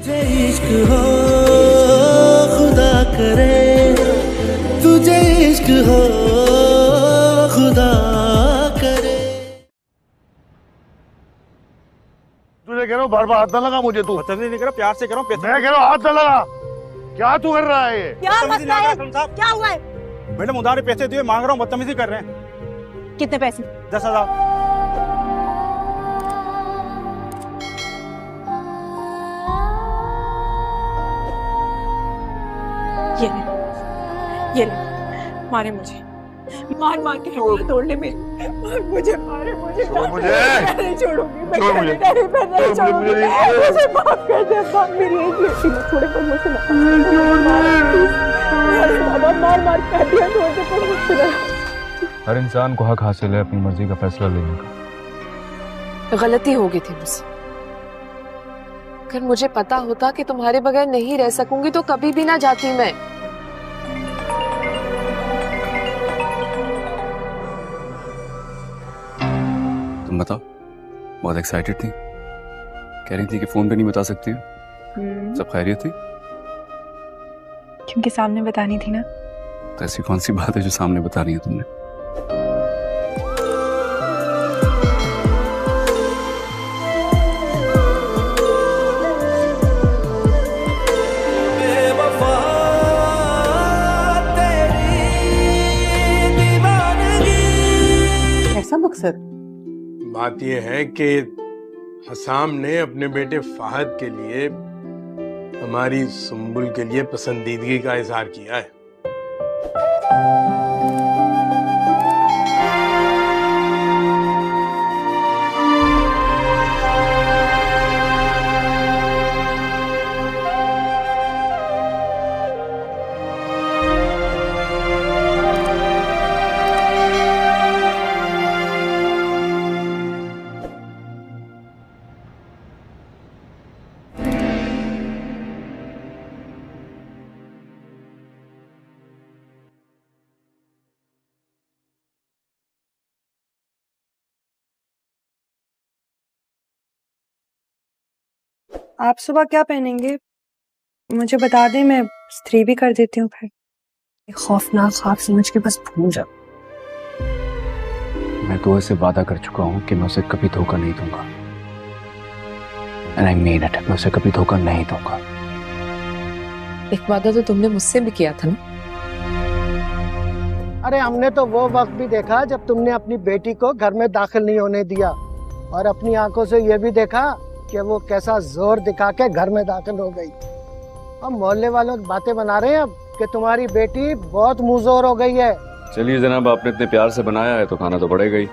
तुझे इश्क हो खुदा करे, तुझे इश्क हो खुदा करे। तुझे कह रहा हूँ बार बार हाथ न लगा मुझे, तू बदतमीजी नहीं कर रहा, प्यार से करो। मैं कह रहा हूँ हाथ न लगा। क्या तू कर रहा है ये? क्या मसला है? क्या हुआ है? मैडम उधार पैसे दिए मांग रहा हूँ, बदतमीजी कर रहे हैं। कितने पैसे? 10,000। ये ले मारे मुझे, मार मार के तोड़ने में, मुझे मारे, मुझे मैं नहीं छोड़ूंगी, मैं नहीं छोड़ूंगी, मुझे माफ कर दे बाप, मेरी एक बेटी में छोड़े पर मुझे बाबा मार मार कर दिया, छोड़ दे पर मुझसे। हर इंसान को हक हासिल है अपनी मर्जी का फैसला लेने का। गलती हो गई थी मुझसे। अगर मुझे पता होता कि तुम्हारे बगैर नहीं रह सकूंगी तो कभी भी ना जाती मैं। तुम बताओ, बहुत एक्साइटेड थी, कह रही थी कि फोन पे नहीं बता सकती हैं। सब खैरियत थी? क्योंकि सामने बतानी थी ना। तो ऐसी कौन सी बात है जो सामने बता रही है तुमने? ऐसा मकसद? बात यह है कि हसाम ने अपने बेटे फाहद के लिए हमारी सुंबुल के लिए पसंदीदगी का इजहार किया है। आप सुबह क्या पहनेंगे मुझे बता दें, मैं स्त्री भी कर देती हूँ। फिर खौफनाक ख्वाब समझ के बस भूल जाओ। मैं तो ऐसे वादा कर चुका हूँ कि मैं उसे कभी धोखा नहीं दूंगा। And I mean it, मैं उसे कभी धोखा नहीं दूंगा। एक वादा तो तुमने मुझसे भी किया था ना। अरे हमने तो वो वक्त भी देखा जब तुमने अपनी बेटी को घर में दाखिल नहीं होने दिया, और अपनी आंखों से ये भी देखा कि वो कैसा जोर दिखा के घर में दाखिल हो गई। अब मोहल्ले वालों की बातें बना रहे हैं अब कि तुम्हारी बेटी बहुत मुंहजोर हो गई है। चलिए जनाब, आपने इतने प्यार से बनाया है तो खाना तो पड़ेगा ही।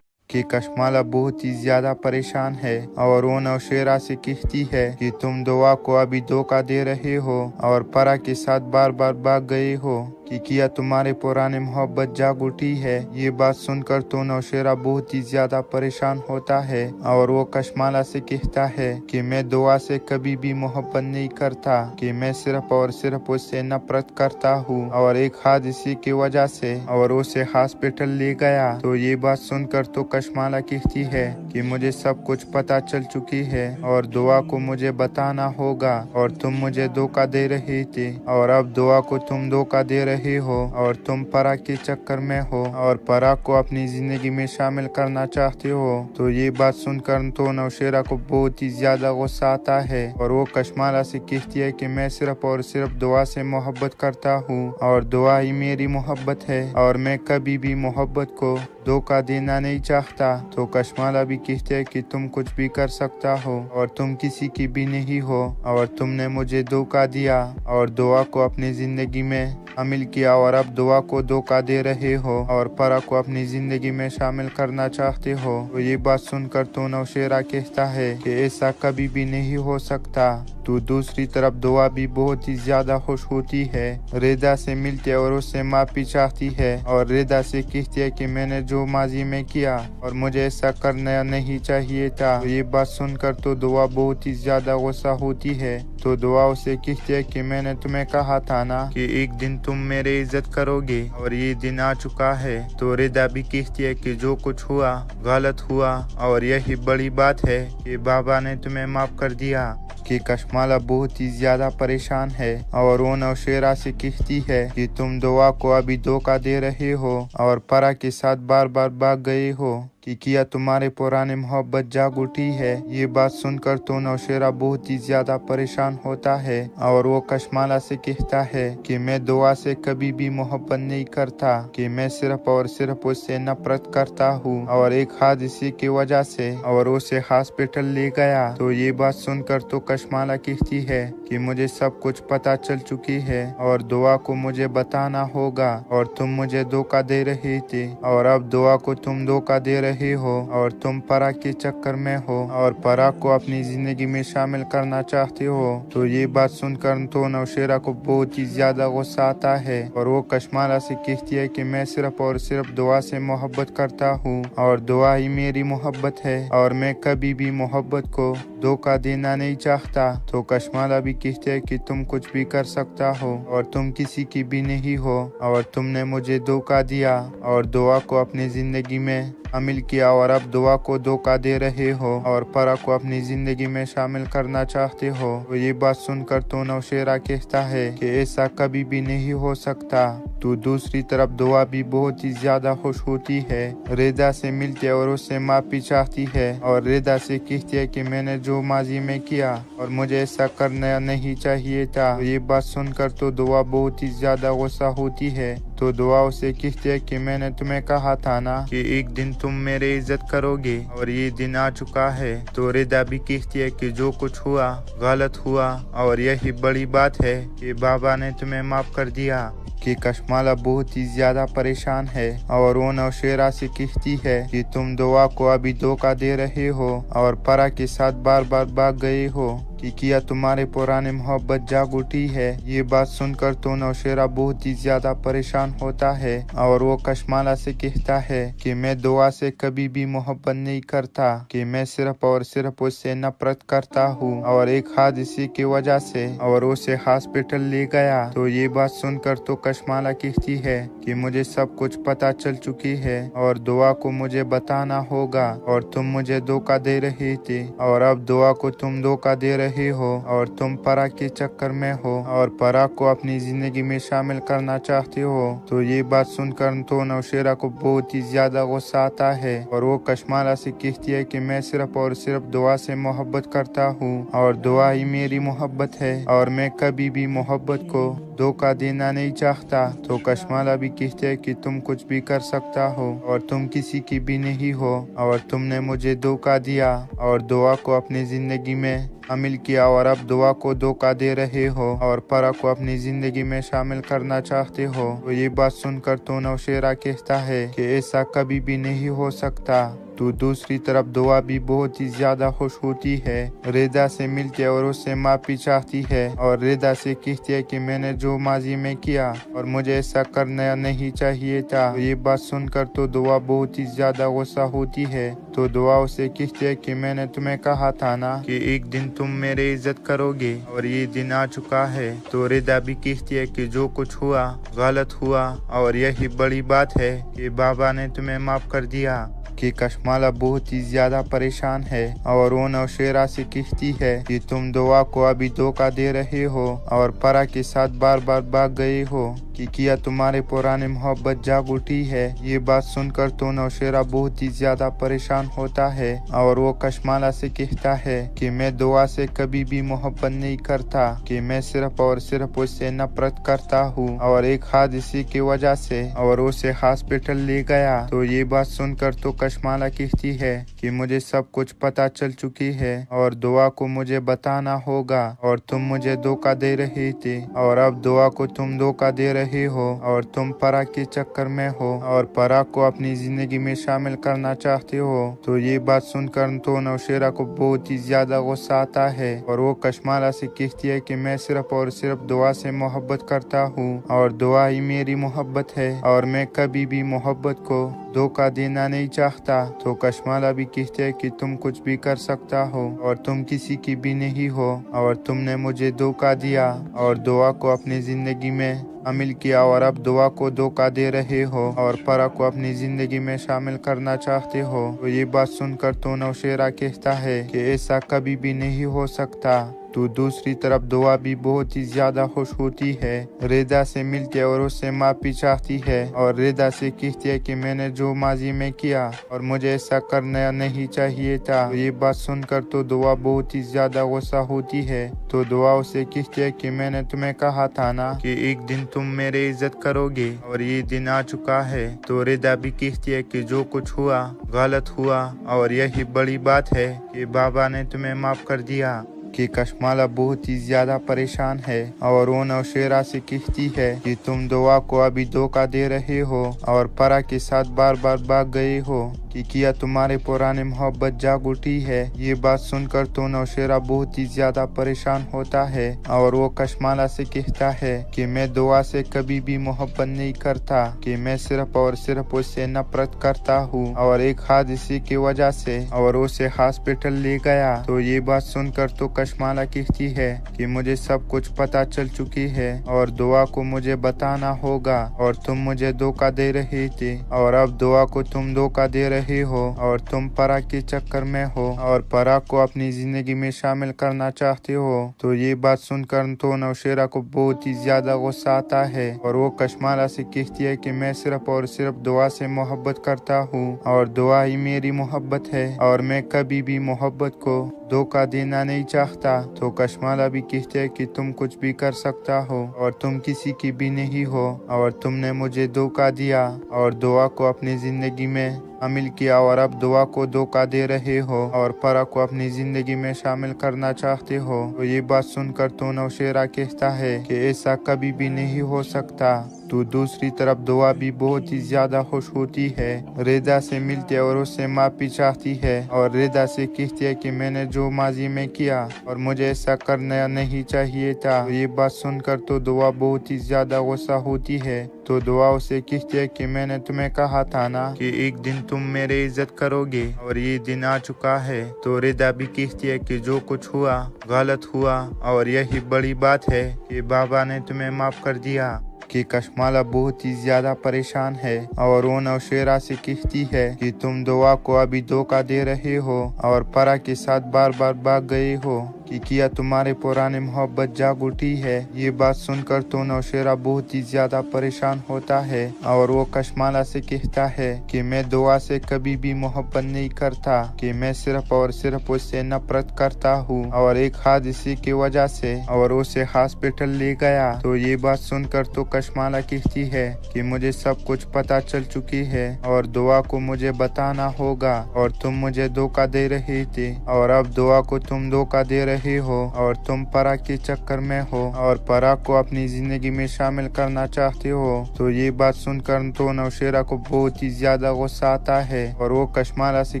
कि कशमाला बहुत ही ज्यादा परेशान है और वो नौशेरा से कहती है कि तुम दुआ को अभी धोखा दे रहे हो और परा के साथ बार बार भाग गए हो कि किया तुम्हारे पुराने मोहब्बत जाग उठी है। ये बात सुनकर तो नौशेरा बहुत ही ज्यादा परेशान होता है और वो कशमाला से कहता है कि मैं दुआ से कभी भी मोहब्बत नहीं करता, कि मैं सिर्फ और सिर्फ उससे नफरत करता हूँ और एक हादसे की वजह से और उसे हॉस्पिटल ले गया। तो ये बात सुनकर तो कशमाला कहती है कि मुझे सब कुछ पता चल चुकी है और दुआ को मुझे बताना होगा और तुम मुझे धोखा दे रहे थे और अब दुआ को तुम धोखा दे रहे हो और तुम परा के चक्कर में हो और परा को अपनी जिंदगी में शामिल करना चाहते हो। तो ये बात सुनकर तो नौशेरा को बहुत ही ज्यादा गुस्सा आता है और वो कशमाला से कहती है कि मैं सिर्फ और सिर्फ दुआ से मोहब्बत करता हूँ और दुआ ही मेरी मोहब्बत है और मैं कभी भी मोहब्बत को धोखा देना नहीं चाहता। तो कशमाला भी कहते है कि तुम कुछ भी कर सकता हो और तुम किसी की भी नहीं हो और तुमने मुझे धोखा दिया और दुआ को अपनी जिंदगी में शामिल किया और अब दुआ को धोखा दे रहे हो और परा को अपनी जिंदगी में शामिल करना चाहते हो। तो ये बात सुनकर तो नौशेरा कहता है कि ऐसा कभी भी नहीं हो सकता। तो दूसरी तरफ दुआ भी बहुत ही ज्यादा खुश होती है, रेदा से मिलती है और उससे माफी चाहती है और रेदा से कहती है कि मैंने जो माजी में किया और मुझे ऐसा करना नहीं चाहिए था। तो ये बात सुनकर तो दुआ बहुत ही ज्यादा गुस्सा होती है तो दुआ उसे कहती है कि मैंने तुम्हें कहा था ना कि एक दिन तुम मेरी इज्जत करोगे और ये दिन आ चुका है। तो रिदा भी कहती है कि जो कुछ हुआ गलत हुआ और यही बड़ी बात है कि बाबा ने तुम्हें माफ कर दिया। कि कशमाला बहुत ही ज्यादा परेशान है और वो नौशेरा से कहती है कि तुम दुआ को अभी धोखा दे रहे हो और परा के साथ बार बार भाग गए हो कि किया तुम्हारे पुराने मोहब्बत जाग उठी है। ये बात सुनकर तो नौशेरा बहुत ही ज्यादा परेशान होता है और वो कशमाला से कहता है कि मैं दुआ से कभी भी मोहब्बत नहीं करता, कि मैं सिर्फ और सिर्फ उससे नफरत करता हूँ और एक हादसे की वजह से और उसे हॉस्पिटल ले गया। तो ये बात सुनकर तो कशमाला कहती है कि मुझे सब कुछ पता चल चुकी है और दुआ को मुझे बताना होगा और तुम मुझे धोखा दे रहे थे और अब दुआ को तुम धोखा दे रहे हो और तुम परा के चक्कर में हो और परा को अपनी जिंदगी में शामिल करना चाहते हो। तो ये बात सुनकर तो नौशेरा को बहुत ही ज्यादा गुस्सा आता है और वो कशमाला से कहती है कि मैं सिर्फ और सिर्फ दुआ से मोहब्बत करता हूँ और दुआ ही मेरी मोहब्बत है और मैं कभी भी मोहब्बत को धोखा देना नहीं चाहता। तो कशमाला भी कहती है कि तुम कुछ भी कर सकता हो और तुम किसी की भी नहीं हो और तुमने मुझे धोखा दिया और दुआ को अपनी जिंदगी में शामिल किया और अब दुआ को धोखा दे रहे हो और परा को अपनी जिंदगी में शामिल करना चाहते हो। तो ये बात सुनकर तो नौशेरा कहता है कि ऐसा कभी भी नहीं हो सकता। तो दूसरी तरफ दुआ भी बहुत ही ज्यादा खुश होती है, रेदा से मिलती है और उससे माफी चाहती है और रेदा से कहती है कि मैंने जो माजी में किया और मुझे ऐसा करना नहीं चाहिए था। तो ये बात सुनकर तो दुआ बहुत ही ज्यादा गुस्सा होती है। तो दुआ उसे कहती है कि मैंने तुम्हें कहा था ना कि एक दिन तुम मेरी इज्जत करोगे और ये दिन आ चुका है। तो रेदा भी कहती है कि जो कुछ हुआ गलत हुआ और यही बड़ी बात है कि बाबा ने तुम्हें माफ कर दिया। कि कशमाला बहुत ही ज्यादा परेशान है और वो नौशेरा से कहती है कि तुम दुआ को अभी धोखा दे रहे हो और परा के साथ बार बार भाग गए हो कि किया तुम्हारे पुराने मोहब्बत जाग उठी है। ये बात सुनकर तो नौशेरा बहुत ही ज्यादा परेशान होता है और वो कशमाला से कहता है कि मैं दुआ से कभी भी मोहब्बत नहीं करता, कि मैं सिर्फ और सिर्फ उससे नफरत करता हूँ और एक हादसे की वजह से और उसे हॉस्पिटल ले गया। तो ये बात सुनकर तो कशमाला कहती है कि मुझे सब कुछ पता चल चुकी है और दुआ को मुझे बताना होगा और तुम मुझे धोखा दे रहे थे और अब दुआ को तुम धोखा दे रहे हो और तुम परा के चक्कर में हो और परा को अपनी जिंदगी में शामिल करना चाहते हो। तो ये बात सुनकर तो नौशेरा को बहुत ही ज्यादा गुस्सा आता है और वो कशमाला से कहती है कि मैं सिर्फ और सिर्फ दुआ से मोहब्बत करता हूँ और दुआ ही मेरी मोहब्बत है और मैं कभी भी मोहब्बत को धोखा देना नहीं चाहता। तो कशमाला भी कहते है कि तुम कुछ भी कर सकता हो और तुम किसी की भी नहीं हो और तुमने मुझे धोखा दिया और दुआ को अपनी जिंदगी में शामिल किया और अब दुआ को धोखा दे रहे हो और परा को अपनी जिंदगी में शामिल करना चाहते हो। तो ये बात सुनकर तो नौशेरा कहता है कि ऐसा कभी भी नहीं हो सकता। तो दूसरी तरफ दुआ भी बहुत ही ज्यादा खुश होती है, रेदा से मिलती है और उससे माफी चाहती है और रेदा से कहती है कि मैंने जो माजी में किया और मुझे ऐसा करना नहीं चाहिए था। तो ये बात सुनकर तो दुआ बहुत ही ज्यादा गुस्सा होती है। तो दुआ उसे कहती है कि मैंने तुम्हें कहा था ना कि एक दिन तुम मेरी इज्जत करोगे और ये दिन आ चुका है। तो रेदा भी कहती है कि जो कुछ हुआ गलत हुआ और यही बड़ी बात है कि बाबा ने तुम्हें माफ कर दिया। कि कशमाला बहुत ही ज्यादा परेशान है और वो नौशेरा से कहती है कि तुम दुआ को अभी धोखा दे रहे हो और परा के साथ बार बार भाग गए हो कि किया तुम्हारे पुराने मोहब्बत जाग उठी है। ये बात सुनकर तो नौशेरा बहुत ही ज्यादा परेशान होता है और वो कशमाला से कहता है कि मैं दुआ से कभी भी मोहब्बत नहीं करता, कि मैं सिर्फ और सिर्फ उससे नफरत करता हूँ और एक हादसे की वजह से और उसे हॉस्पिटल ले गया। तो ये बात सुनकर तो कशमाला कहती है कि मुझे सब कुछ पता चल चुकी है और दुआ को मुझे बताना होगा और तुम मुझे धोखा दे रहे थे और अब दुआ को तुम धोखा दे रहे रहे हो और तुम परा के चक्कर में हो और परा को अपनी जिंदगी में शामिल करना चाहते हो। तो ये बात सुनकर तो नौशेरा को बहुत ही ज्यादा गुस्सा आता है और वो कशमाला से कहती है कि मैं सिर्फ और सिर्फ दुआ से मोहब्बत करता हूँ और दुआ ही मेरी मोहब्बत है और मैं कभी भी मोहब्बत को धोखा देना नहीं चाहता। तो कशमाला भी कहते है कि तुम कुछ भी कर सकता हो और तुम किसी की भी नहीं हो और तुमने मुझे धोखा दिया और दुआ को अपनी जिंदगी में शामिल किया और अब दुआ को धोखा दे रहे हो और परा को अपनी जिंदगी में शामिल करना चाहते हो। तो ये बात सुनकर तो नौशेरा कहता है कि ऐसा कभी भी नहीं हो सकता। तो दूसरी तरफ दुआ भी बहुत ही ज्यादा खुश होती है, रेदा से मिलती है और उससे माफी चाहती है और रेदा से कहती है कि मैंने जो माजी में किया और मुझे ऐसा करना नहीं चाहिए था। तो ये बात सुनकर तो दुआ बहुत ही ज्यादा गुस्सा होती है। तो दुआ उसे कहती है कि मैंने तुम्हें कहा था ना कि एक दिन तुम मेरी इज्जत करोगे और ये दिन आ चुका है। तो रेदा भी कहती है कि जो कुछ हुआ गलत हुआ और यही बड़ी बात है कि बाबा ने तुम्हें माफ कर दिया। कि कशमाला बहुत ही ज्यादा परेशान है और वो नौशेरा से कहती है कि तुम दुआ को अभी धोखा दे रहे हो और परा के साथ बार बार भाग गए हो कि किया तुम्हारे पुराने मोहब्बत जाग उठी है। ये बात सुनकर तो नौशेरा बहुत ही ज्यादा परेशान होता है और वो कशमाला से कहता है कि मैं दुआ से कभी भी मोहब्बत नहीं करता, कि मैं सिर्फ और सिर्फ उससे नफरत करता हूँ और एक हादसे की वजह से और उसे हॉस्पिटल ले गया। तो ये बात सुनकर तो कशमाला कहती है कि मुझे सब कुछ पता चल चुकी है और दुआ को मुझे बताना होगा और तुम मुझे धोखा दे रहे थे और अब दुआ को तुम धोखा दे रहे हो और तुम परा के चक्कर में हो और परा को अपनी जिंदगी में शामिल करना चाहते हो। तो ये बात सुनकर तो नौशेरा को बहुत ही ज्यादा गुस्सा आता है और वो कशमाला से कहती है कि मैं सिर्फ और सिर्फ दुआ से मोहब्बत करता हूँ और दुआ ही मेरी मोहब्बत है और मैं कभी भी मोहब्बत को धोखा देना नहीं चाहता। तो कशमाला भी कहते है कि तुम कुछ भी कर सकता हो और तुम किसी की भी नहीं हो और तुमने मुझे धोखा दिया और दुआ को अपनी जिंदगी में शामिल किया और अब दुआ को धोखा दे रहे हो और परा को अपनी जिंदगी में शामिल करना चाहते हो। तो ये बात सुनकर तो नौशेरा कहता है कि ऐसा कभी भी नहीं हो सकता। तो दूसरी तरफ दुआ भी बहुत ही ज्यादा खुश होती है, रेदा से मिलती है और उससे माफी चाहती है और रेदा से कहती है कि मैंने जो माजी में किया और मुझे ऐसा करना नहीं चाहिए था। तो ये बात सुनकर तो दुआ बहुत ही ज्यादा गुस्सा होती है। तो दुआ उसे कहती है कि मैंने तुम्हें कहा था ना कि एक दिन तुम मेरी इज्जत करोगे और ये दिन आ चुका है। तो रेदा भी कहती है कि जो कुछ हुआ गलत हुआ और यही बड़ी बात है कि बाबा ने तुम्हें माफ कर दिया। कि कशमाला बहुत ही ज्यादा परेशान है और वो नौशेरा से कहती है कि तुम दुआ को अभी धोखा दे रहे हो और परा के साथ बार बार भाग गए हो कि किया तुम्हारे पुराने मोहब्बत जाग उठी है। ये बात सुनकर तो नौशेरा बहुत ही ज्यादा परेशान होता है और वो कशमाला से कहता है कि मैं दुआ से कभी भी मोहब्बत नहीं करता, कि मैं सिर्फ और सिर्फ उससे नफरत करता हूँ और एक हादसे की वजह से और उसे हॉस्पिटल ले गया। तो ये बात सुनकर तो कशमाला कहती है कि मुझे सब कुछ पता चल चुकी है और दुआ को मुझे बताना होगा और तुम मुझे धोखा दे रहे थे और अब दुआ को तुम धोखा दे रहे हो और तुम परा के चक्कर में हो और परा को अपनी जिंदगी में शामिल करना चाहते हो। तो ये बात सुनकर तो नौशेरा को बहुत ही ज्यादा गुस्सा आता है और वो कशमाला से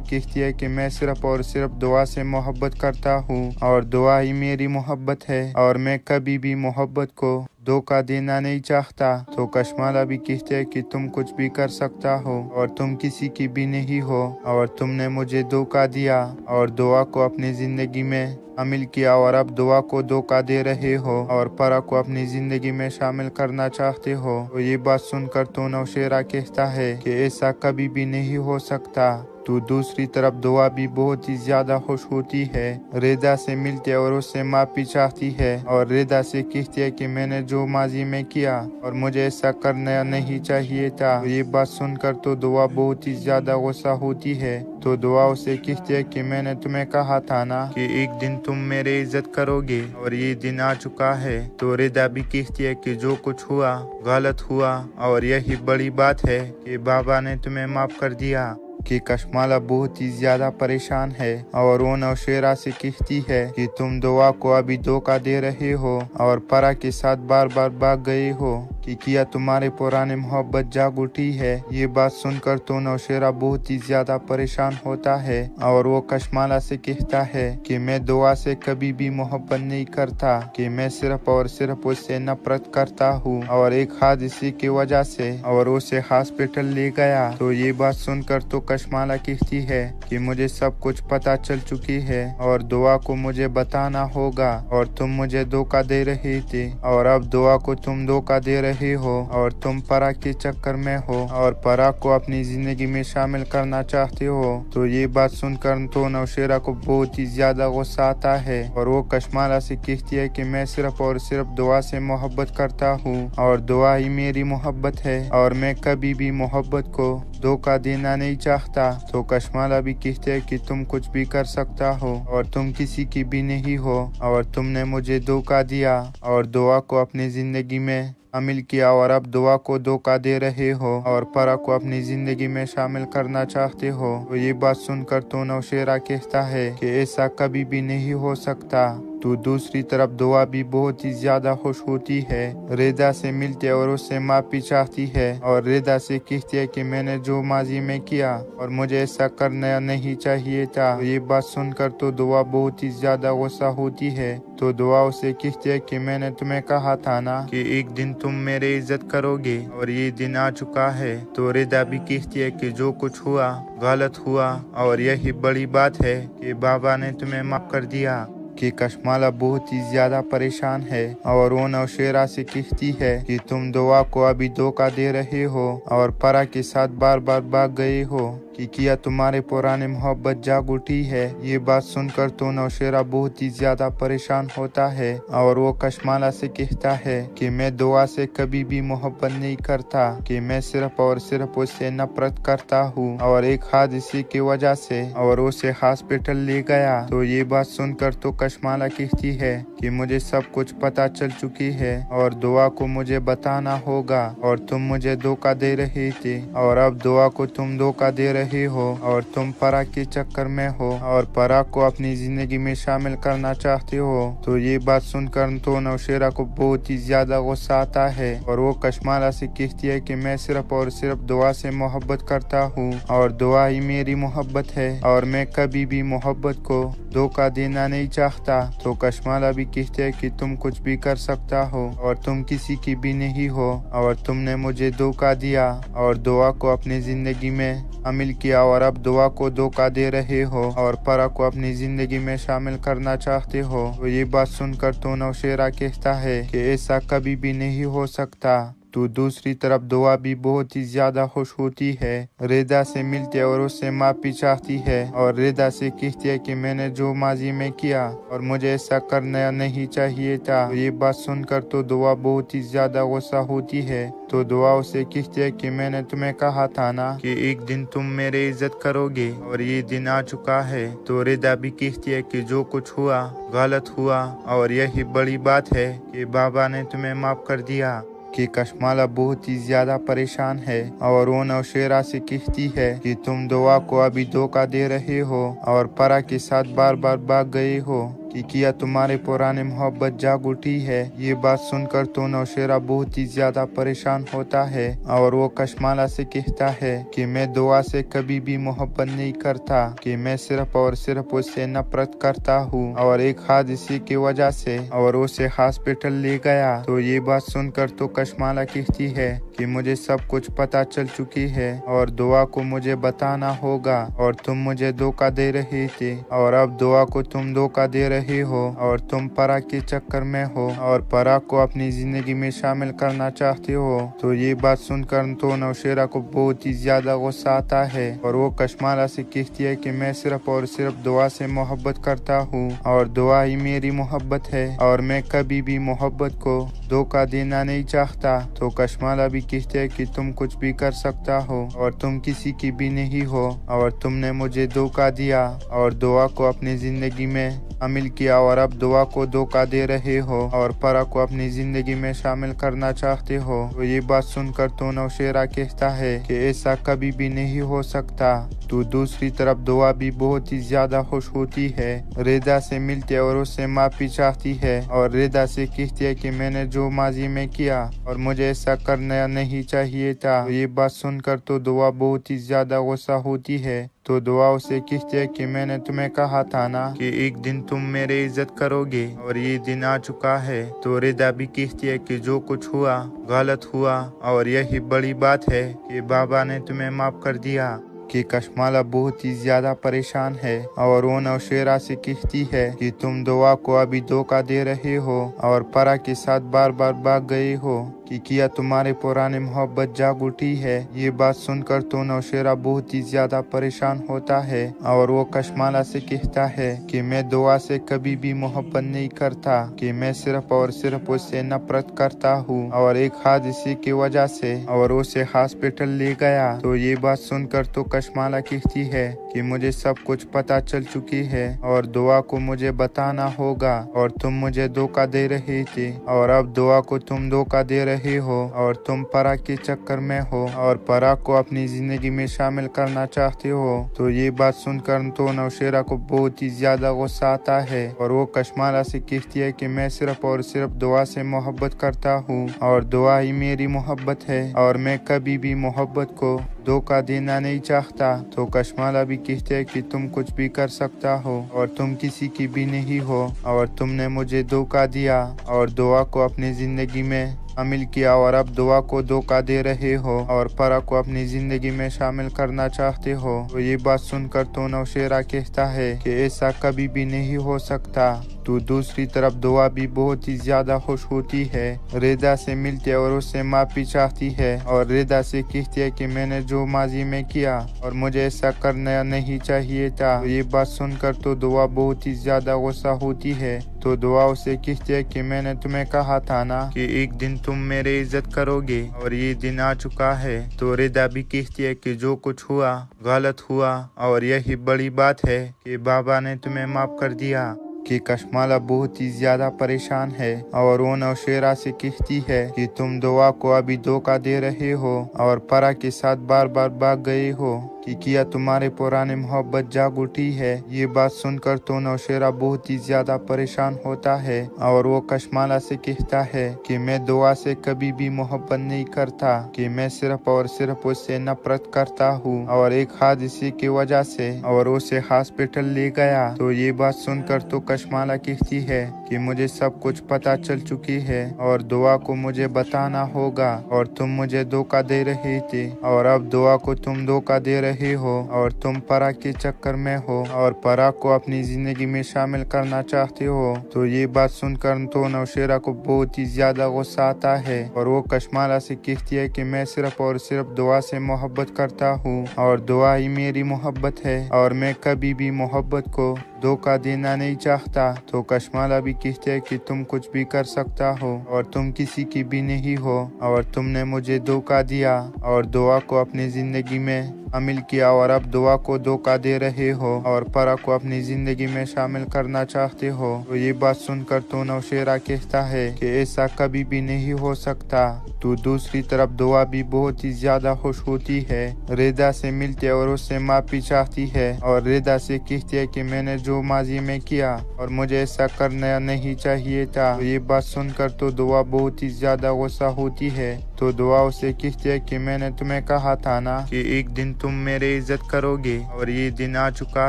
कहती है कि मैं सिर्फ और सिर्फ दुआ से मोहब्बत करता हूँ और दुआ ही मेरी मोहब्बत है और मैं कभी भी मोहब्बत को धोखा देना नहीं चाहता। तो कशमाला भी कहते है कि तुम कुछ भी कर सकता हो और तुम किसी की भी नहीं हो और तुमने मुझे धोखा दिया और दुआ को अपनी जिंदगी में शामिल किया और अब दुआ को धोखा दे रहे हो और परा को अपनी जिंदगी में शामिल करना चाहते हो। तो ये बात सुनकर तो नौशेरा कहता है कि ऐसा कभी भी नहीं हो सकता। तो दूसरी तरफ दुआ भी बहुत ही ज्यादा खुश होती है, रेदा से मिलती है और उससे माफी चाहती है और रेदा से कहती है कि मैंने जो माजी में किया और मुझे ऐसा करना नहीं चाहिए था। तो ये बात सुनकर तो दुआ बहुत ही ज्यादा गुस्सा होती है। तो दुआ उसे कहती है कि मैंने तुम्हें कहा था ना कि एक दिन तुम मेरी इज्जत करोगे और ये दिन आ चुका है। तो रेदा भी कहती है कि जो कुछ हुआ गलत हुआ और यही बड़ी बात है कि बाबा ने तुम्हें माफ कर दिया। कि कशमाला बहुत ही ज्यादा परेशान है और वो नौशेरा से कहती है कि तुम दुआ को अभी धोखा दे रहे हो और परा के साथ बार बार भाग गए हो कि किया तुम्हारे पुराने मोहब्बत जाग उठी है। ये बात सुनकर तो नौशेरा बहुत ही ज्यादा परेशान होता है और वो कशमाला से कहता है कि मैं दुआ से कभी भी मोहब्बत नहीं करता, कि मैं सिर्फ और सिर्फ उससे नफरत करता हूँ और एक हादसे की वजह से और उसे हॉस्पिटल ले गया। तो ये बात सुनकर तो कशमाला कहती है कि मुझे सब कुछ पता चल चुकी है और दुआ को मुझे बताना होगा और तुम मुझे धोखा दे रहे थे और अब दुआ को तुम धोखा दे रहे हो और तुम परा के चक्कर में हो और परा को अपनी जिंदगी में शामिल करना चाहते हो। तो ये बात सुनकर तो नौशेरा को बहुत ही ज्यादा गुस्सा आता है और वो कशमाला से कहती है कि मैं सिर्फ और सिर्फ दुआ से मोहब्बत करता हूँ और दुआ ही मेरी मोहब्बत है और मैं कभी भी मोहब्बत को धोखा देना नहीं चाहता। तो कशमाला भी कहते है कि तुम कुछ भी कर सकता हो और तुम किसी की भी नहीं हो और तुमने मुझे धोखा दिया और दुआ को अपनी जिंदगी में शामिल किया और अब दुआ को धोखा दे रहे हो और परा को अपनी जिंदगी में शामिल करना चाहते हो। तो ये बात सुनकर तो नौशेरा कहता है कि ऐसा कभी भी नहीं हो सकता। तो दूसरी तरफ दुआ भी बहुत ही ज्यादा खुश होती है, रेदा से मिलती है और उससे माफी चाहती है और रेदा से कहती है कि मैंने जो माजी में किया और मुझे ऐसा करना नहीं चाहिए था। ये बात सुनकर तो दुआ बहुत ही ज्यादा गुस्सा होती है। तो दुआ उसे कहती है कि मैंने तुम्हें कहा था ना कि एक दिन तुम मेरी इज्जत करोगे और ये दिन आ चुका है। तो रेदा भी कहती है कि जो कुछ हुआ गलत हुआ और यही बड़ी बात है कि बाबा ने तुम्हें माफ कर दिया। कि कशमाला बहुत ही ज्यादा परेशान है और वो नौशेरा से कहती है कि तुम दुआ को अभी धोखा दे रहे हो और परा के साथ बार बार भाग गए हो, कि किया तुम्हारे पुराने मोहब्बत जाग उठी है। ये बात सुनकर तो नौशेरा बहुत ही ज्यादा परेशान होता है और वो कशमाला से कहता है कि मैं दुआ से कभी भी मोहब्बत नहीं करता, कि मैं सिर्फ और सिर्फ उससे नफरत करता हूँ और एक हादसे की वजह से और उसे हॉस्पिटल ले गया। तो ये बात सुनकर तो कशमाला कहती है कि मुझे सब कुछ पता चल चुकी है और दुआ को मुझे बताना होगा और तुम मुझे धोखा दे रहे थे और अब दुआ को तुम धोखा दे रहे हो और तुम परा के चक्कर में हो और परा को अपनी जिंदगी में शामिल करना चाहते हो। तो ये बात सुनकर तो नौशेरा को बहुत ही ज्यादा गुस्सा आता है और वो कशमाला से कहती है कि मैं सिर्फ और सिर्फ दुआ से मोहब्बत करता हूँ और दुआ ही मेरी मोहब्बत है और मैं कभी भी मोहब्बत को धोखा देना नहीं चाहता। तो कशमाला भी कहते है कि तुम कुछ भी कर सकता हो और तुम किसी की भी नहीं हो और तुमने मुझे धोखा दिया और दुआ को अपनी जिंदगी में शामिल किया और अब दुआ को धोखा दे रहे हो और परा को अपनी जिंदगी में शामिल करना चाहते हो। तो ये बात सुनकर तो नौशेरा कहता है कि ऐसा कभी भी नहीं हो सकता। तो दूसरी तरफ दुआ भी बहुत ही ज्यादा खुश होती है, रेदा से मिलती है और उससे माफी चाहती है और रेदा से कहती है कि मैंने जो माजी में किया और मुझे ऐसा करना नहीं चाहिए था। ये बात सुनकर तो दुआ बहुत ही ज्यादा गुस्सा होती है। तो दुआ उसे कहती है कि मैंने तुम्हें कहा था ना कि एक दिन तुम मेरी इज्जत करोगे और ये दिन आ चुका है। तो रेदा भी कहती है कि जो कुछ हुआ गलत हुआ और यही बड़ी बात है कि बाबा ने तुम्हें माफ कर दिया। कि कशमाला बहुत ही ज्यादा परेशान है और वो नौशेरा से कहती है कि तुम दुआ को अभी धोखा दे रहे हो और परा के साथ बार बार भाग गए हो, कि किया तुम्हारे पुराने मोहब्बत जाग उठी है। ये बात सुनकर तो नौशेरा बहुत ही ज्यादा परेशान होता है और वो कशमाला से कहता है कि मैं दुआ से कभी भी मोहब्बत नहीं करता, कि मैं सिर्फ और सिर्फ उससे नफरत करता हूँ और एक हादसे की वजह से और उसे हॉस्पिटल ले गया। तो ये बात सुनकर तो कशमाला कहती है कि मुझे सब कुछ पता चल चुकी है और दुआ को मुझे बताना होगा और तुम मुझे धोखा दे रहे थे और अब दुआ को तुम धोखा दे रहे हो और तुम परा के चक्कर में हो और परा को अपनी जिंदगी में शामिल करना चाहते हो। तो ये बात सुनकर तो नौशेरा को बहुत ही ज्यादा गुस्सा आता है और वो कशमाला से कहती है कि मैं सिर्फ और सिर्फ दुआ से मोहब्बत करता हूँ और दुआ ही मेरी मोहब्बत है और मैं कभी भी मोहब्बत को धोखा देना नहीं चाहता। तो कशमाला भी कहती है कि तुम कुछ भी कर सकता हो और तुम किसी की भी नहीं हो और तुमने मुझे धोखा दिया और दुआ को अपनी जिंदगी में शामिल किया और अब दुआ को धोखा दे रहे हो और परा को अपनी जिंदगी में शामिल करना चाहते हो। तो ये बात सुनकर तो नौशेरा कहता है कि ऐसा कभी भी नहीं हो सकता। तो दूसरी तरफ दुआ भी बहुत ही ज्यादा खुश होती है, रेदा से मिलती है और उससे माफी चाहती है और रेदा से कहती है कि मैंने जो माजी में किया और मुझे ऐसा करना नहीं चाहिए था। तो ये बात सुनकर तो दुआ बहुत ही ज्यादा गुस्सा होती है। तो दुआ उसे कहती है कि मैंने तुम्हें कहा था ना कि एक दिन तुम मेरी इज्जत करोगे और ये दिन आ चुका है। तो रेदा भी कहती है कि जो कुछ हुआ गलत हुआ और यही बड़ी बात है कि बाबा ने तुम्हें माफ कर दिया। कि कशमाला बहुत ही ज्यादा परेशान है और वो नौशेरा से कहती है कि तुम दुआ को अभी धोखा दे रहे हो और परा के साथ बार बार भाग गए हो कि किया तुम्हारे पुराने मोहब्बत जाग उठी है। ये बात सुनकर तो नौशेरा बहुत ही ज्यादा परेशान होता है और वो कशमाला से कहता है कि मैं दुआ से कभी भी मोहब्बत नहीं करता, कि मैं सिर्फ और सिर्फ उससे नफरत करता हूँ और एक हादसे की वजह से और उसे हॉस्पिटल ले गया। तो ये बात सुनकर तो कशमाला कहती है कि मुझे सब कुछ पता चल चुकी है और दुआ को मुझे बताना होगा और तुम मुझे धोखा दे रहे थे और अब दुआ को तुम धोखा दे रहे हो और तुम परा के चक्कर में हो और परा को अपनी जिंदगी में शामिल करना चाहते हो। तो ये बात सुनकर तो नौशेरा को बहुत ही ज्यादा गुस्सा आता है और वो कशमाला से कहती है कि मैं सिर्फ और सिर्फ दुआ से मोहब्बत करता हूँ और दुआ ही मेरी मोहब्बत है और मैं कभी भी मोहब्बत को धोखा देना नहीं चाहता। तो कशमाला भी कहते है कि तुम कुछ भी कर सकता हो और तुम किसी की भी नहीं हो और तुमने मुझे धोखा दिया और दुआ को अपनी जिंदगी में शामिल किया और अब दुआ को धोखा दे रहे हो और परा को अपनी जिंदगी में शामिल करना चाहते हो। तो ये बात सुनकर तो नौशेरा कहता है कि ऐसा कभी भी नहीं हो सकता। तो दूसरी तरफ दुआ भी बहुत ही ज्यादा खुश होती है, रेदा से मिलती है और उससे माफी चाहती है और रेदा से कहती है कि मैंने जो माजी में किया और मुझे ऐसा करना नहीं चाहिए था। तो ये बात सुनकर तो दुआ बहुत ही ज्यादा गुस्सा होती है। तो दुआ उसे कहती है कि मैंने तुम्हें कहा था ना कि एक दिन तुम मेरी इज्जत करोगे और ये दिन आ चुका है। तो रेदा भी कहती है कि जो कुछ हुआ गलत हुआ और यही बड़ी बात है कि बाबा ने तुम्हें माफ कर दिया। कि कशमाला बहुत ही ज्यादा परेशान है और वो नौशेरा से कहती है कि तुम दुआ को अभी धोखा दे रहे हो और परा के साथ बार बार भाग गए हो कि किया तुम्हारे पुराने मोहब्बत जाग उठी है। ये बात सुनकर तो नौशेरा बहुत ही ज्यादा परेशान होता है और वो कशमाला से कहता है कि मैं दुआ से कभी भी मोहब्बत नहीं करता, कि मैं सिर्फ और सिर्फ उससे नफरत करता हूँ और एक हादसे की वजह से और उसे हॉस्पिटल ले गया। तो ये बात सुनकर तो कशमाला कहती है कि मुझे सब कुछ पता चल चुकी है और दुआ को मुझे बताना होगा और तुम मुझे धोखा दे रहे थे और अब दुआ को तुम धोखा दे रहे हो और तुम परा के चक्कर में हो और परा को अपनी जिंदगी में शामिल करना चाहते हो। तो ये बात सुनकर तो नौशेरा को बहुत ही ज्यादा गुस्सा आता है और वो कशमाला से कहती है कि मैं सिर्फ और सिर्फ दुआ से मोहब्बत करता हूँ और दुआ ही मेरी मोहब्बत है और मैं कभी भी मोहब्बत को धोखा देना नहीं चाहता। तो कशमाला भी कहते है कि तुम कुछ भी कर सकता हो और तुम किसी की भी नहीं हो और तुमने मुझे धोखा दिया और दुआ को अपनी जिंदगी में शामिल किया और अब दुआ को धोखा दे रहे हो और परा को अपनी जिंदगी में शामिल करना चाहते हो। तो ये बात सुनकर तो नौशेरा कहता है कि ऐसा कभी भी नहीं हो सकता। तो दूसरी तरफ दुआ भी बहुत ही ज्यादा खुश होती है, रेदा से मिलती है और उससे माफी चाहती है और रेदा से कहती है कि मैंने जो माजी में किया और मुझे ऐसा करना नहीं चाहिए था। तो ये बात सुनकर तो दुआ बहुत ही ज्यादा गुस्सा होती है। तो दुआ उसे कहती है कि मैंने तुम्हें कहा था ना कि एक दिन तुम मेरी इज्जत करोगे और ये दिन आ चुका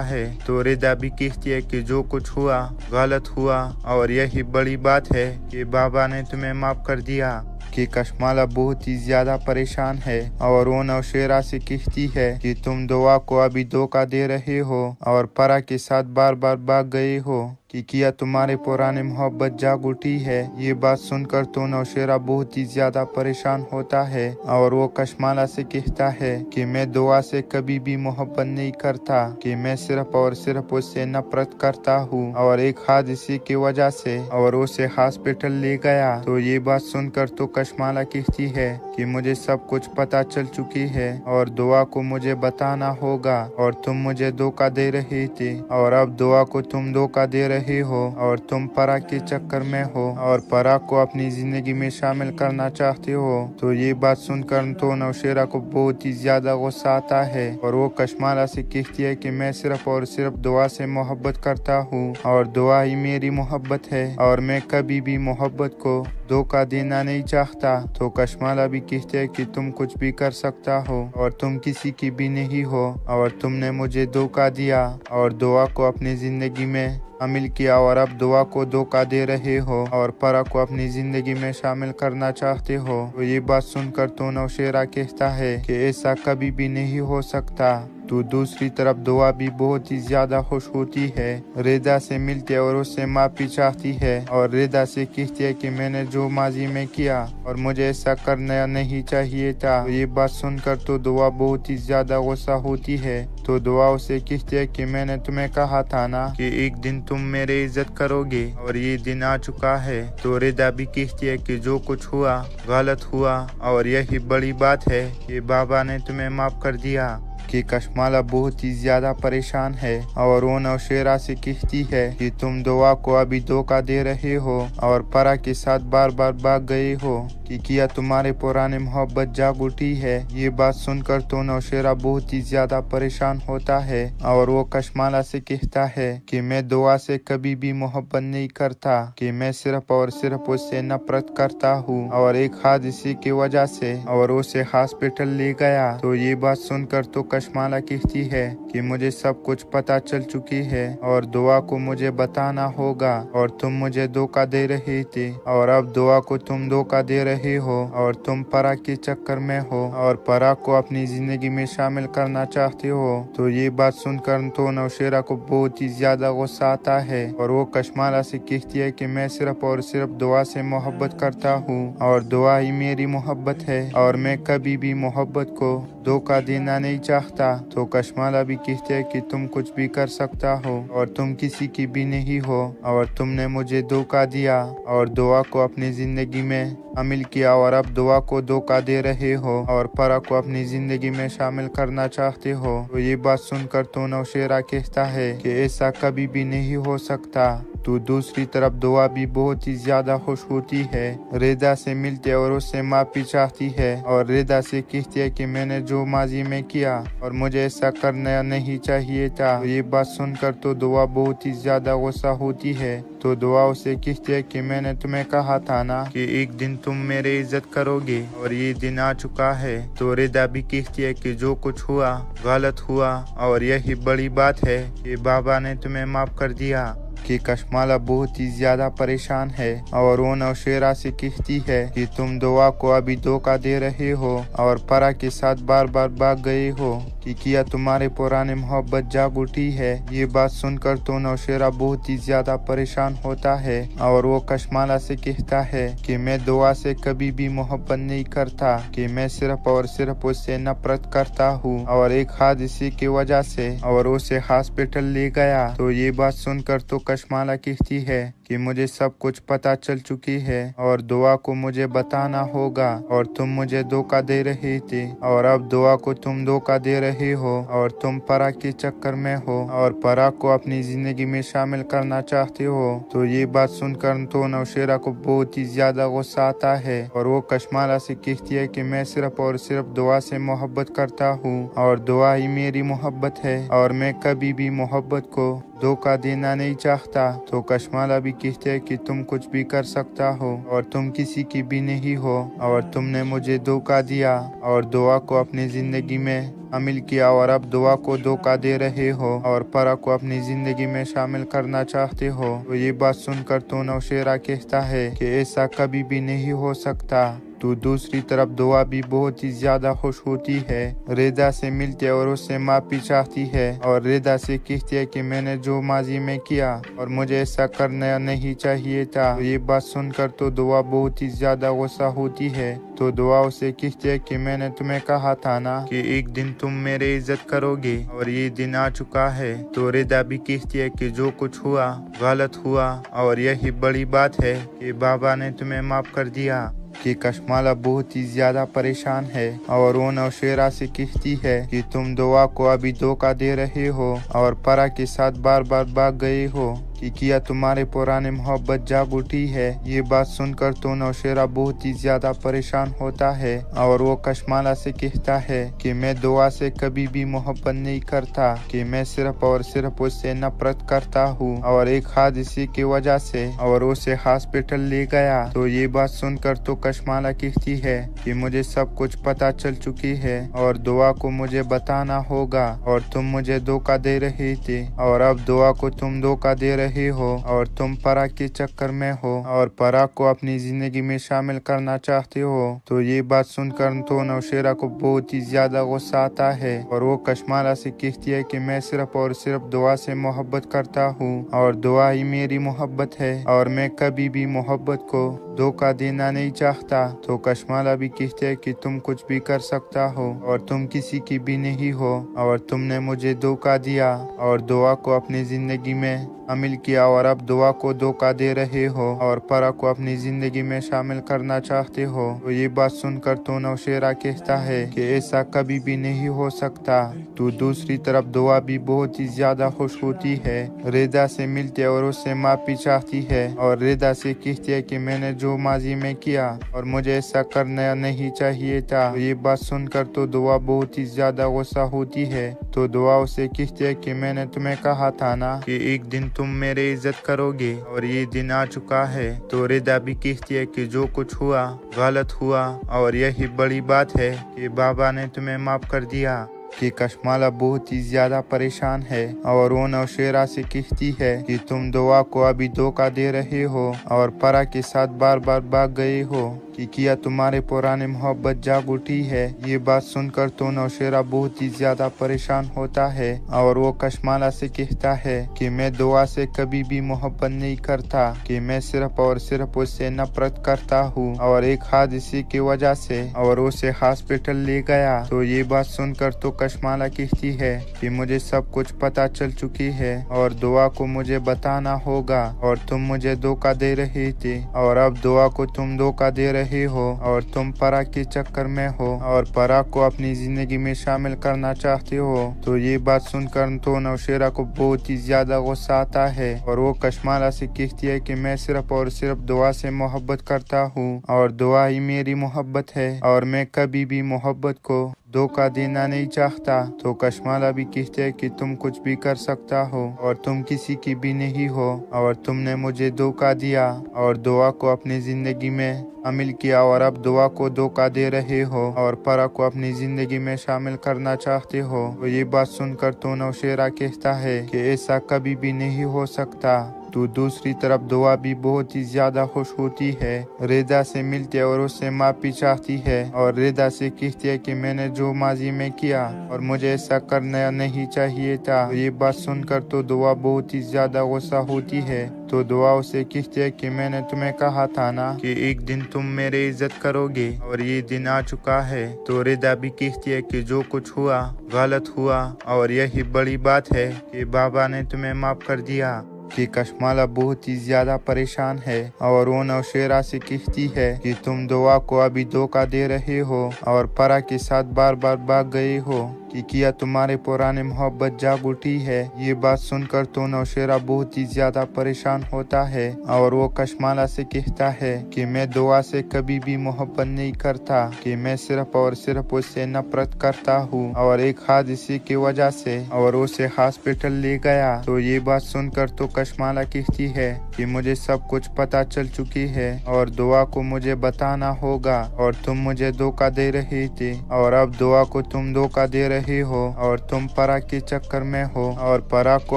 है। तो रेदा भी कहती है कि जो कुछ हुआ गलत हुआ और यही बड़ी बात है कि बाबा ने तुम्हें माफ कर दिया। कि कशमाला बहुत ही ज्यादा परेशान है और वो नौशेरा से कहती है कि तुम दुआ को अभी धोखा दे रहे हो और परा के साथ बार बार भाग गए हो कि किया तुम्हारे पुराने मोहब्बत जाग उठी है। ये बात सुनकर तो नौशेरा बहुत ही ज्यादा परेशान होता है और वो कशमाला से कहता है कि मैं दुआ से कभी भी मोहब्बत नहीं करता, कि मैं सिर्फ और सिर्फ उससे नफरत करता हूँ और एक हादसे की वजह से और उसे हॉस्पिटल ले गया। तो ये बात सुनकर तो कशमाला कहती है कि मुझे सब कुछ पता चल चुकी है और दुआ को मुझे बताना होगा और तुम मुझे धोखा दे रहे थे और अब दुआ को तुम धोखा दे रहे हो और तुम परा के चक्कर में हो और परा को अपनी जिंदगी में शामिल करना चाहते हो। तो ये बात सुनकर तो नौशेरा को बहुत ही ज्यादा गुस्सा आता है और वो कशमाला से कहती है कि मैं सिर्फ और सिर्फ दुआ से मोहब्बत करता हूँ और दुआ ही मेरी मोहब्बत है और मैं कभी भी मोहब्बत को धोखा देना नहीं चाहता। तो कशमाला भी कहते है कि तुम कुछ भी कर सकता हो और तुम किसी की भी नहीं हो और तुमने मुझे धोखा दिया और दुआ को अपनी जिंदगी में शामिल किया और अब दुआ को धोखा दे रहे हो और परा को अपनी जिंदगी में शामिल करना चाहते हो। तो ये बात सुनकर तो नौशेरा कहता है कि ऐसा कभी भी नहीं हो सकता। तो दूसरी तरफ दुआ भी बहुत ही ज्यादा खुश होती है, रेदा से मिलती है और उससे माफी चाहती है और रेदा से कहती है कि मैंने जो माजी में किया और मुझे ऐसा करना नहीं चाहिए था। तो ये बात सुनकर तो दुआ बहुत ही ज्यादा गुस्सा होती है। तो दुआ उसे कहती है कि मैंने तुम्हें कहा था ना कि एक दिन तुम मेरी इज्जत करोगे और ये दिन आ चुका है। तो रेदा भी कहती है कि जो कुछ हुआ गलत हुआ और यही बड़ी बात है कि बाबा ने तुम्हें माफ कर दिया। कि कशमाला बहुत ही ज्यादा परेशान है और वो नौशेरा से कहती है कि तुम दुआ को अभी धोखा दे रहे हो और परा के साथ बार बार भाग गए हो कि किया तुम्हारे पुराने मोहब्बत जाग उठी है। ये बात सुनकर तो नौशेरा बहुत ही ज्यादा परेशान होता है और वो कशमाला से कहता है कि मैं दुआ से कभी भी मोहब्बत नहीं करता, कि मैं सिर्फ और सिर्फ उससे नफरत करता हूँ और एक हादसे की वजह से और उसे हॉस्पिटल ले गया। तो ये बात सुनकर तो कशमाला कहती है कि मुझे सब कुछ पता चल चुकी है और दुआ को मुझे बताना होगा और तुम मुझे धोखा दे रहे थे और अब दुआ को तुम धोखा दे रहे हो और तुम परा के चक्कर में हो और परा को अपनी जिंदगी में शामिल करना चाहते हो। तो ये बात सुनकर तो नौशेरा को बहुत ही ज्यादा गुस्सा आता है और वो कशमाला से कहती है कि मैं सिर्फ और सिर्फ दुआ से मोहब्बत करता हूँ और दुआ ही मेरी मोहब्बत है और मैं कभी भी मोहब्बत को धोखा देना नहीं चाहता। तो कशमाला भी कहते है कि तुम कुछ भी कर सकता हो और तुम किसी की भी नहीं हो और तुमने मुझे धोखा दिया और दुआ को अपनी जिंदगी में शामिल किया और अब दुआ को धोखा दे रहे हो और परा को अपनी जिंदगी में शामिल करना चाहते हो। तो ये बात सुनकर तो नौशेरा कहता है कि ऐसा कभी भी नहीं हो सकता। तो दूसरी तरफ दुआ भी बहुत ही ज्यादा खुश होती है, रेदा से मिलती है और उससे माफी चाहती है और रेदा से कहती है कि मैंने जो माजी में किया और मुझे ऐसा करना नहीं चाहिए था। तो ये बात सुनकर तो दुआ बहुत ही ज्यादा गुस्सा होती है। तो दुआ उसे कहती है कि मैंने तुम्हें कहा था ना कि एक दिन तुम मेरी इज्जत करोगे और ये दिन आ चुका है। तो रेदा भी कहती है कि जो कुछ हुआ गलत हुआ और यही बड़ी बात है कि बाबा ने तुम्हें माफ कर दिया। कि कशमाला बहुत ही ज्यादा परेशान है और वो नौशेरा से कहती है कि तुम दुआ को अभी धोखा दे रहे हो और परा के साथ बार बार भाग गए हो कि किया तुम्हारे पुराने मोहब्बत जाग उठी है। ये बात सुनकर तो नौशेरा बहुत ही ज्यादा परेशान होता है और वो कशमाला से कहता है कि मैं दुआ से कभी भी मोहब्बत नहीं करता, कि मैं सिर्फ और सिर्फ उससे नफरत करता हूँ और एक हादसे की वजह से और उसे हॉस्पिटल ले गया। तो ये बात सुनकर तो कशमाला कहती है कि मुझे सब कुछ पता चल चुकी है और दुआ को मुझे बताना होगा और तुम मुझे धोखा दे रहे थे और अब दुआ को तुम धोखा दे रहे हो और तुम परा के चक्कर में हो और परा को अपनी जिंदगी में शामिल करना चाहते हो। तो ये बात सुनकर तो नौशेरा को बहुत ही ज्यादा गुस्सा आता है और वो कशमाला से कहती है कि मैं सिर्फ और सिर्फ दुआ से मोहब्बत करता हूँ और दुआ ही मेरी मोहब्बत है और मैं कभी भी मोहब्बत को धोखा देना नहीं चाहता। तो कशमाला भी कहते है कि तुम कुछ भी कर सकता हो और तुम किसी की भी नहीं हो और तुमने मुझे धोखा दिया और दुआ को अपनी जिंदगी में शामिल किया और अब दुआ को धोखा दे रहे हो और परा को अपनी जिंदगी में शामिल करना चाहते हो। तो ये बात सुनकर तो नौशेरा कहता है कि ऐसा कभी भी नहीं हो सकता। तो दूसरी तरफ दुआ भी बहुत ही ज्यादा खुश होती है, रेदा से मिलती है और उससे माफी चाहती है और रेदा से कहती है कि मैंने जो माजी में किया और मुझे ऐसा करना नहीं चाहिए था। तो ये बात सुनकर तो दुआ बहुत ही ज्यादा गुस्सा होती है। तो दुआ उसे कहती है कि मैंने तुम्हें कहा था ना कि एक दिन तुम मेरी इज्जत करोगे और ये दिन आ चुका है। तो रेदा भी कहती है कि जो कुछ हुआ गलत हुआ और यही बड़ी बात है कि बाबा ने तुम्हें माफ कर दिया। कि कशमाला बहुत ही ज्यादा परेशान है और वो नौशेरा से कहती है कि तुम दुआ को अभी धोखा दे रहे हो और परा के साथ बार बार भाग गए हो कि किया तुम्हारे पुराने मोहब्बत जाग उठी है। ये बात सुनकर तो नौशेरा बहुत ही ज्यादा परेशान होता है और वो कशमाला से कहता है कि मैं दुआ से कभी भी मोहब्बत नहीं करता, कि मैं सिर्फ और सिर्फ उससे नफरत करता हूँ और एक हादसे की वजह से और उसे हॉस्पिटल ले गया। तो ये बात सुनकर तो कशमाला कहती है कि मुझे सब कुछ पता चल चुकी है और दुआ को मुझे बताना होगा और तुम मुझे धोखा दे रहे थे और अब दुआ को तुम धोखा दे रहे हो और तुम परा के चक्कर में हो और परा को अपनी जिंदगी में शामिल करना चाहते हो। तो ये बात सुनकर तो नौशेरा को बहुत ही ज्यादा गुस्सा आता है और वो कशमाला से कहती है कि मैं सिर्फ और सिर्फ दुआ से मोहब्बत करता हूँ और दुआ ही मेरी मोहब्बत है और मैं कभी भी मोहब्बत को धोखा देना नहीं चाहता। तो कशमाला भी कहते है कि तुम कुछ भी कर सकता हो और तुम किसी की भी नहीं हो और तुमने मुझे धोखा दिया और दुआ को अपनी जिंदगी में शामिल किया और अब दुआ को धोखा दे रहे हो और परा को अपनी जिंदगी में शामिल करना चाहते हो। तो ये बात सुनकर तो नौशेरा कहता है कि ऐसा कभी भी नहीं हो सकता। तो दूसरी तरफ दुआ भी बहुत ही ज्यादा खुश होती है, रेदा से मिलते और उससे माफी चाहती है और रेदा से कहती है कि मैंने जो माजी में किया और मुझे ऐसा करना नहीं चाहिए था। तो ये बात सुनकर तो दुआ बहुत ही ज्यादा गुस्सा होती है। तो दुआ उसे कहती है कि मैंने तुम्हें कहा था ना कि एक दिन तुम मेरी इज्जत करोगे और ये दिन आ चुका है। तो रेदा भी कहती है कि जो कुछ हुआ गलत हुआ और यही बड़ी बात है कि बाबा ने तुम्हें माफ कर दिया। कि कशमाला बहुत ही ज्यादा परेशान है और वो नौशेरा से कहती है कि तुम दुआ को अभी धोखा दे रहे हो और परा के साथ बार बार भाग गए हो कि किया तुम्हारे पुराने मोहब्बत जाग उठी है। ये बात सुनकर तो नौशेरा बहुत ही ज्यादा परेशान होता है और वो कशमाला से कहता है कि मैं दुआ से कभी भी मोहब्बत नहीं करता, कि मैं सिर्फ और सिर्फ उससे नफरत करता हूँ और एक हादसे की वजह से और उसे हॉस्पिटल ले गया। तो ये बात सुनकर तो कशमाला कहती है कि मुझे सब कुछ पता चल चुकी है और दुआ को मुझे बताना होगा और तुम मुझे धोखा दे रहे थे और अब दुआ को तुम धोखा दे रहे हो और तुम परा के चक्कर में हो और परा को अपनी जिंदगी में शामिल करना चाहते हो। तो ये बात सुनकर तो नौशेरा को बहुत ही ज्यादा गुस्सा आता है और वो कशमाला से कहती है कि मैं सिर्फ और सिर्फ दुआ से मोहब्बत करता हूँ और दुआ ही मेरी मोहब्बत है और मैं कभी भी मोहब्बत को धोखा देना नहीं चाहता। तो कशमाला भी कहते है कि तुम कुछ भी कर सकता हो और तुम किसी की भी नहीं हो और तुमने मुझे धोखा दिया और दुआ को अपनी जिंदगी में शामिल किया और अब दुआ को धोखा दे रहे हो और परा को अपनी जिंदगी में शामिल करना चाहते हो। तो ये बात सुनकर तो नौशेरा कहता है कि ऐसा कभी भी नहीं हो सकता। तो दूसरी तरफ दुआ भी बहुत ही ज्यादा खुश होती है, रेदा से मिलती है और उससे माफी चाहती है और रेदा से कहती है कि मैंने जो माजी में किया और मुझे ऐसा करना नहीं चाहिए था। ये बात सुनकर तो दुआ बहुत ही ज्यादा गुस्सा होती है। तो दुआ उसे कहती है कि मैंने तुम्हें कहा था ना कि एक दिन तुम मेरी इज्जत करोगे और ये दिन आ चुका है। तो रेदा भी कहती है कि जो कुछ हुआ गलत हुआ और यही बड़ी बात है कि बाबा ने तुम्हें माफ कर दिया। कि कशमाला बहुत ही ज्यादा परेशान है और वो नौशेरा से कहती है कि तुम दुआ को अभी धोखा दे रहे हो और परा के साथ बार बार भाग गए हो कि किया तुम्हारे पुराने मोहब्बत जाग उठी है। ये बात सुनकर तो नौशेरा बहुत ही ज्यादा परेशान होता है और वो कशमाला से कहता है कि मैं दुआ से कभी भी मोहब्बत नहीं करता, कि मैं सिर्फ और सिर्फ उससे नफरत करता हूँ और एक हादसे की वजह से और उसे हॉस्पिटल ले गया। तो ये बात सुनकर तो कशमाला कहती है कि मुझे सब कुछ पता चल चुकी है और दुआ को मुझे बताना होगा और तुम मुझे धोखा दे रहे थे और अब दुआ को तुम धोखा दे रहे हो और तुम परा के चक्कर में हो और परा को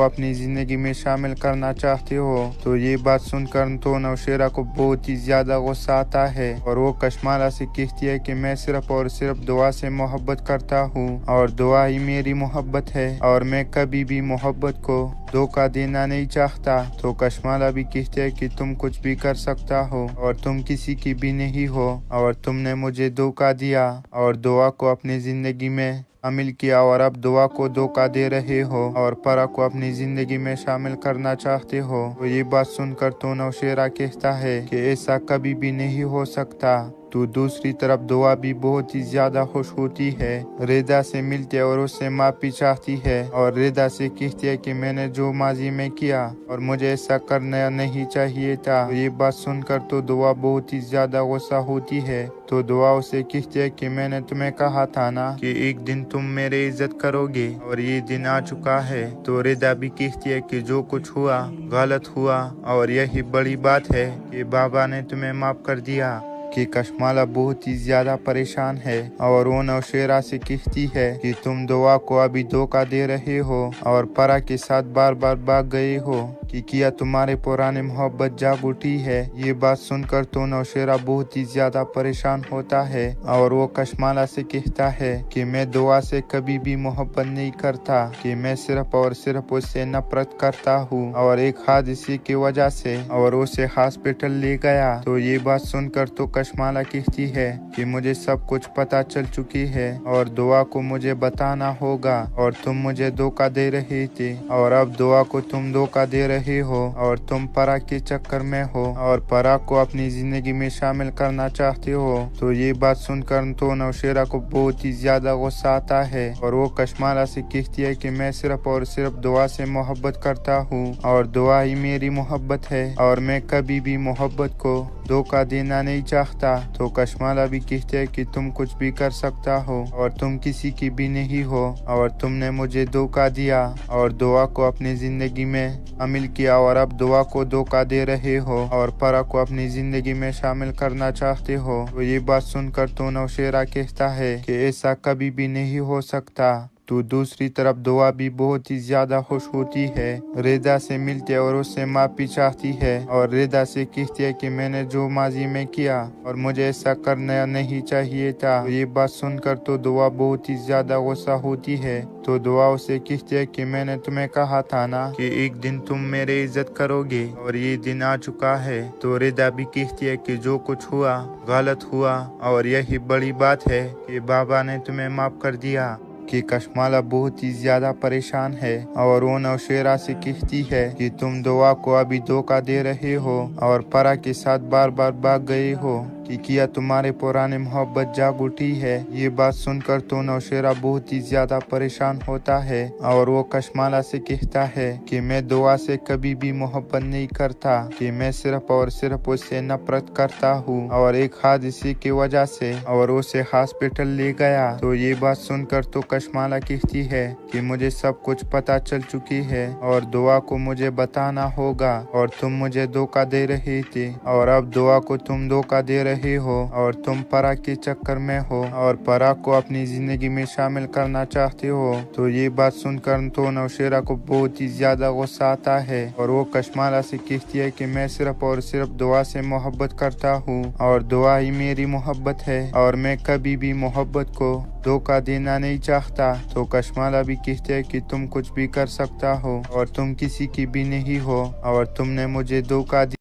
अपनी जिंदगी में शामिल करना चाहते हो। तो ये बात सुनकर तो नौशेरा को बहुत ही ज्यादा गुस्सा आता है और वो कशमाला से कहती है कि मैं सिर्फ और सिर्फ दुआ से मोहब्बत करता हूँ और दुआ ही मेरी मोहब्बत है और मैं कभी भी मोहब्बत को धोखा देना नहीं चाहता। तो कशमाला भी कहते है कि तुम कुछ भी कर सकता हो और तुम किसी की भी नहीं हो और तुमने मुझे धोखा दिया और दुआ को अपनी जिंदगी में शामिल किया और अब दुआ को धोखा दे रहे हो और परा को अपनी जिंदगी में शामिल करना चाहते हो। तो ये बात सुनकर तो नौशेरा कहता है कि ऐसा कभी भी नहीं हो सकता। तो दूसरी तरफ दुआ भी बहुत ही ज्यादा खुश होती है, रिदा से मिलती है और उससे माफी चाहती है और रिदा से कहती है कि मैंने जो माजी में किया और मुझे ऐसा करना नहीं चाहिए था। तो ये बात सुनकर तो दुआ बहुत ही ज्यादा गुस्सा होती है। तो दुआ उसे कहती है कि मैंने तुम्हें कहा था ना कि एक दिन तुम मेरी इज्जत करोगे और ये दिन आ चुका है। तो रिदा भी कहती है कि जो कुछ हुआ गलत हुआ और यही बड़ी बात है कि बाबा ने तुम्हें माफ कर दिया। कि कशमाला बहुत ही ज्यादा परेशान है और वो नौशेरा से कहती है कि तुम दुआ को अभी धोखा दे रहे हो और परा के साथ बार बार भाग गए हो कि किया तुम्हारे पुराने मोहब्बत जाग उठी है। ये बात सुनकर तो नौशेरा बहुत ही ज्यादा परेशान होता है और वो कशमाला से कहता है कि मैं दुआ से कभी भी मोहब्बत नहीं करता, कि मैं सिर्फ और सिर्फ उससे नफरत करता हूँ और एक हादसे की वजह से और उसे हॉस्पिटल ले गया। तो ये बात सुनकर तो कशमाला कहती है कि मुझे सब कुछ पता चल चुकी है और दुआ को मुझे बताना होगा और तुम मुझे धोखा दे रहे थे और अब दुआ को तुम धोखा दे रहे हो और तुम परा के चक्कर में हो और परा को अपनी जिंदगी में शामिल करना चाहते हो। तो ये बात सुनकर तो नौशेरा को बहुत ही ज्यादा गुस्सा आता है और वो कशमाला से कहती है कि मैं सिर्फ और सिर्फ दुआ से मोहब्बत करता हूँ और दुआ ही मेरी मोहब्बत है और मैं कभी भी मोहब्बत को धोखा देना नहीं चाहता। तो कशमाला भी कहते है कि तुम कुछ भी कर सकता हो और तुम किसी की भी नहीं हो और तुमने मुझे धोखा दिया और दुआ को अपनी जिंदगी में शामिल किया और अब दुआ को धोखा दे रहे हो और परा को अपनी जिंदगी में शामिल करना चाहते हो। तो ये बात सुनकर तो नौशेरा कहता है कि ऐसा कभी भी नहीं हो सकता। तो दूसरी तरफ दुआ भी बहुत ही ज्यादा खुश होती है, रिदा से मिलती है और उससे माफी चाहती है और रिदा से कहती है कि मैंने जो माजी में किया और मुझे ऐसा करना नहीं चाहिए था। तो ये बात सुनकर तो दुआ बहुत ही ज्यादा गुस्सा होती है। तो दुआ उसे कहती है कि मैंने तुम्हें कहा था ना कि एक दिन तुम मेरी इज्जत करोगे और ये दिन आ चुका है। तो रिदा भी कहती है कि जो कुछ हुआ गलत हुआ और यही बड़ी बात है कि बाबा ने तुम्हें माफ कर दिया। कि कशमाला बहुत ही ज्यादा परेशान है और वो नौशेरा से कहती है कि तुम दुआ को अभी धोखा दे रहे हो और परा के साथ बार बार भाग गए हो कि किया तुम्हारे पुराने मोहब्बत जाग उठी है। ये बात सुनकर तो नौशेरा बहुत ही ज्यादा परेशान होता है और वो कशमाला से कहता है कि मैं दुआ से कभी भी मोहब्बत नहीं करता, कि मैं सिर्फ और सिर्फ उससे नफरत करता हूँ और एक हादसे की वजह से और उसे हॉस्पिटल ले गया। तो ये बात सुनकर तो कशमाला कहती है कि मुझे सब कुछ पता चल चुकी है और दुआ को मुझे बताना होगा और तुम मुझे धोखा दे रहे थे और अब दुआ को तुम धोखा दे रहे हो और तुम परा के चक्कर में हो और परा को अपनी जिंदगी में शामिल करना चाहते हो। तो ये बात सुनकर तो नौशेरा को बहुत ही ज्यादा गुस्सा आता है और वो कशमाला से कहती है कि मैं सिर्फ और सिर्फ दुआ से मोहब्बत करता हूँ और दुआ ही मेरी मोहब्बत है और मैं कभी भी मोहब्बत को धोखा देना नहीं चाहता। तो कशमाला भी कहते है कि तुम कुछ भी कर सकता हो और तुम किसी की भी नहीं हो और तुमने मुझे धोखा